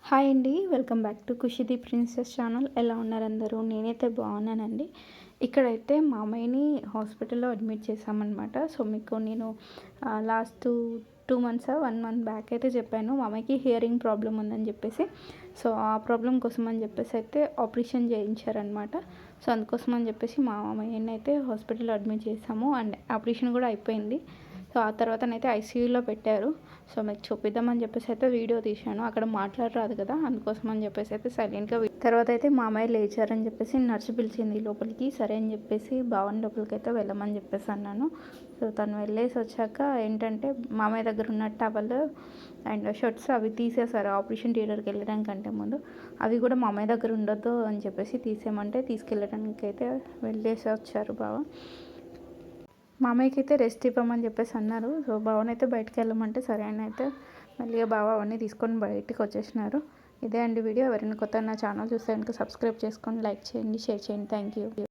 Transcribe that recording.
Hi అండి. Welcome back to ఖుషిది princess channel. ఎలా ఉన్నారు అందరూ? నేనైతే బాగున్నానండి. ఇక్కడైతే మామయ్యని హాస్పిటల్లో అడ్మిట్ చేశామన్నమాట. సో మీకు నేను లాస్ట్ 2 మంత్స్ 1 మంత్ బ్యాక్ అయితే చెప్పాను మామయ్యకి హియరింగ్ ప్రాబ్లం ఉందని చెప్పేసి. సో ఆ ప్రాబ్లం కోసం అని చెప్పేసి అయితే ఆపరేషన్ చేయించారనమాట. సో అందుకోసం అని చెప్పేసి మా మామయ్యని అయితే హాస్పిటల్లో అడ్మిట్ చేసాము. అండ్ ఆపరేషన్ కూడా అయిపోయింది. సో ఆ తర్వాతనైతే ఐసీయూలో పెట్టారు. సో మీకు చూపిద్దామని చెప్పేసి అయితే వీడియో తీశాను. అక్కడ మాట్లాడరాదు కదా, అందుకోసం అని చెప్పేసి అయితే సైలెంట్గా తర్వాత అయితే మామయ్య లేచారని చెప్పేసి నర్సు పిలిచింది లోపలికి. సరే అని చెప్పేసి భావన్ లోపలికి అయితే వెళ్ళమని చెప్పేసి అన్నాను. సో తను వెళ్ళేసి వచ్చాక ఏంటంటే మామయ్య దగ్గర ఉన్న టవల్ అండ్ షర్ట్స్ అవి తీసేశారు ఆపరేషన్ థియేటర్కి వెళ్ళడానికంటే ముందు. అవి కూడా మామయ్య దగ్గర ఉండొద్దు అని చెప్పేసి తీసేయమంటే తీసుకెళ్ళడానికి అయితే వెళ్ళేసి వచ్చారు బావ. మామయ్యకి అయితే రెస్ట్ ఇవ్వమని చెప్పేసి అన్నారు. సో బావని అయితే బయటకు వెళ్ళమంటే సరే అని అయితే మళ్ళీ బావ అవన్నీ తీసుకొని బయటికి వచ్చేసినారు. ఇదే అండి వీడియో. ఎవరైనా కొత్త నా ఛానల్ చూస్తే కనుక సబ్స్క్రైబ్ చేసుకొని లైక్ చేయండి, షేర్ చేయండి. Thank you.